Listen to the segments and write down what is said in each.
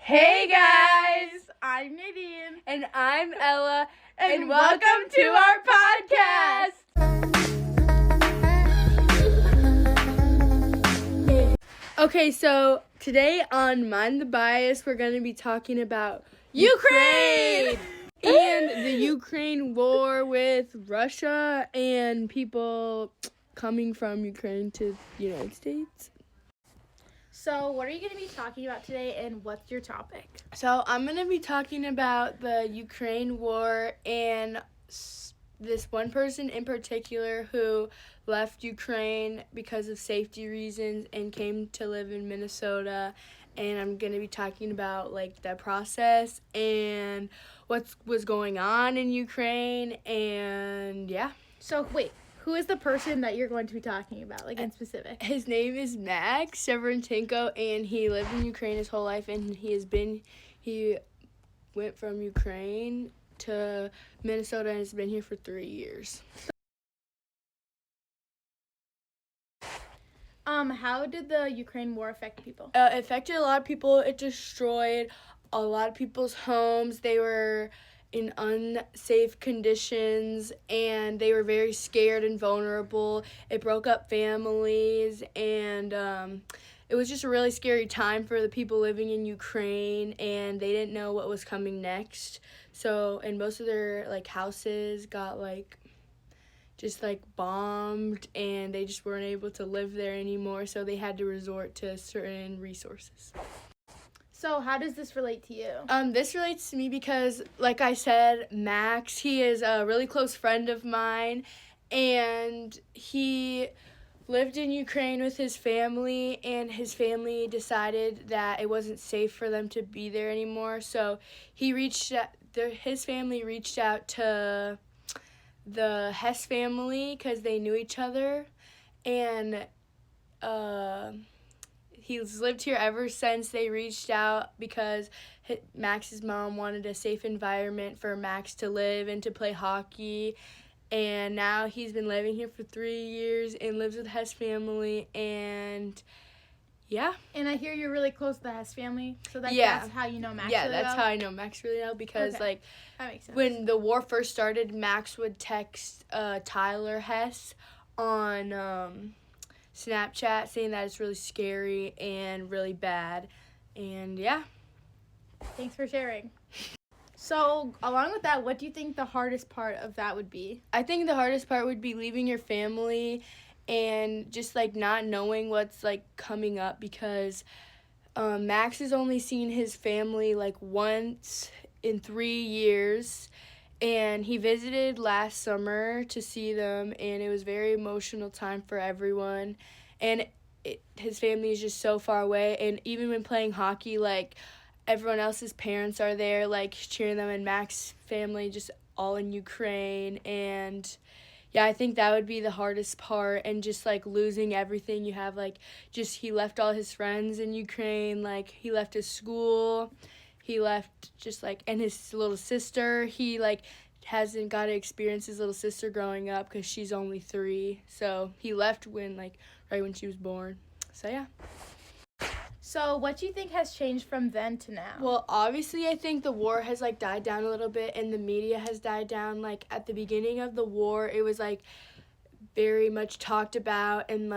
Hey guys! I'm Nadine. And I'm Ella, And welcome to our podcast! Okay, so today on Mind the Bias, we're going to be talking about Ukraine! and the Ukraine war with Russia and people coming from Ukraine to the United States. So, what are you going to be talking about today, and what's your topic? So I'm going to be talking about the Ukraine war and this one person in particular who left Ukraine because of safety reasons and came to live in Minnesota. And I'm going to be talking about like that process and what was going on in Ukraine, and yeah. So, wait, who is the person that you're going to be talking about, like in specific? His name is Max Shevchenko, and he lived in Ukraine his whole life, and he went from Ukraine to Minnesota and has been here for 3 years. How did the Ukraine war affect people? It affected a lot of people. It destroyed a lot of people's homes. They were in unsafe conditions, and they were very scared and vulnerable. It broke up families, and it was just a really scary time for the people living in Ukraine, and they didn't know what was coming next. So, and most of their houses got just bombed, and they just weren't able to live there anymore, so they had to resort to certain resources. So, how does this relate to you? This relates to me because, like I said, Max, he is a really close friend of mine, and he lived in Ukraine with his family, and his family decided that it wasn't safe for them to be there anymore, so his family reached out to the Hess family because they knew each other, and he's lived here ever since they reached out because Max's mom wanted a safe environment for Max to live and to play hockey, and now he's been living here for 3 years and lives with the Hess family, and yeah. And I hear you're really close to the Hess family, so that's how you know Max Yeah, really that's well? how I know Max really well because, that makes sense. when the war first started, Max would text Tyler Hess on Snapchat saying that it's really scary and really bad, and yeah. Thanks for sharing. So, along with that, what do you think the hardest part of that would be? I think the hardest part would be leaving your family and just not knowing what's coming up because Max has only seen his family once in 3 years, and he visited last summer to see them, and it was a very emotional time for everyone, and his family is just so far away, and even when playing hockey, everyone else's parents are there cheering them, and Max's family just all in Ukraine, and yeah, I think that would be the hardest part, and just losing everything you have, he left all his friends in Ukraine, he left his school, he left and his little sister, he hasn't got to experience his little sister growing up because she's only 3, so he left when right when she was born, so yeah. So, what do you think has changed from then to now? Well, obviously, I think the war has, died down a little bit, and the media has died down. At the beginning of the war, it was, very much talked about, and,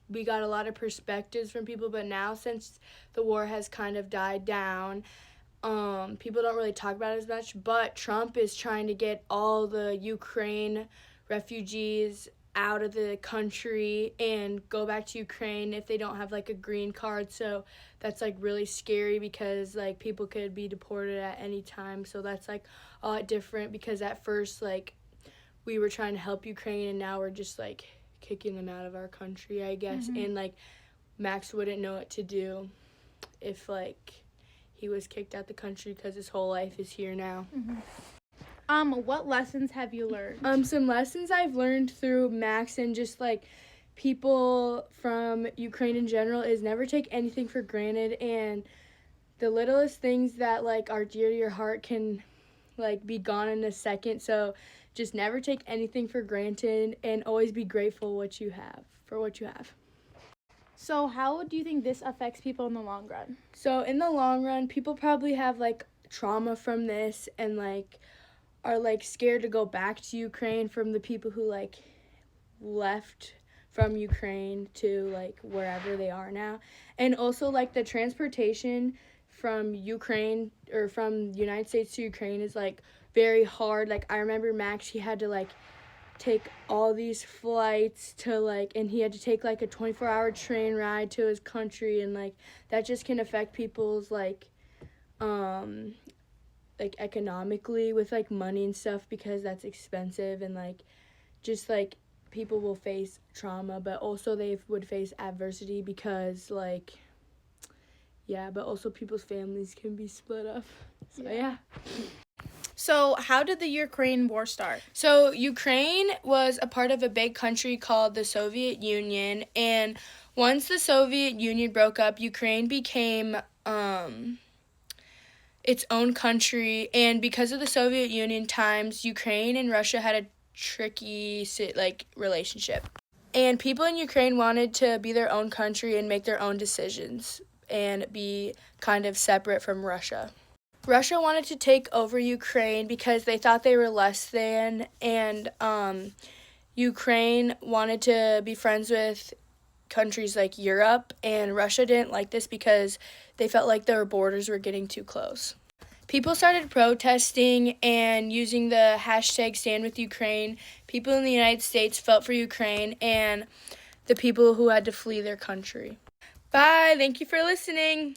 we got a lot of perspectives from people, but now, since the war has kind of died down, people don't really talk about it as much, but Trump is trying to get all the Ukraine refugees out of the country and go back to Ukraine if they don't have a green card, so that's really scary because people could be deported at any time, so that's a lot different because at first we were trying to help Ukraine, and now we're just kicking them out of our country, I guess. And Max wouldn't know what to do if he was kicked out the country because his whole life is here now. What lessons have you learned? Some lessons I've learned through Max and just people from Ukraine in general is never take anything for granted, and the littlest things that are dear to your heart can be gone in a second, so just never take anything for granted and always be grateful for what you have. So how do you think this affects people in the long run? So in the long run, people probably have like trauma from this and like are like scared to go back to Ukraine from the people who like left from Ukraine to like wherever they are now. And also like the transportation from Ukraine or from the United States to Ukraine is like very hard. Like I remember Max, he had to like take all these flights to like, and he had to take like a 24-hour train ride to his country, and like that just can affect people's like economically with like money and stuff, because that's expensive, and like just like people will face trauma, but also they would face adversity because like but also people's families can be split up. So yeah. So how did the Ukraine war start? So Ukraine was a part of a big country called the Soviet Union, and once the Soviet Union broke up, Ukraine became its own country, and because of the Soviet Union times, Ukraine and Russia had a tricky like relationship. And people in Ukraine wanted to be their own country and make their own decisions and be kind of separate from Russia. Russia wanted to take over Ukraine because they thought they were less than, and Ukraine wanted to be friends with countries like Europe, and Russia didn't like this because they felt like their borders were getting too close. People started protesting and using the hashtag #StandWithUkraine. People in the United States felt for Ukraine and the people who had to flee their country. Bye. Thank you for listening.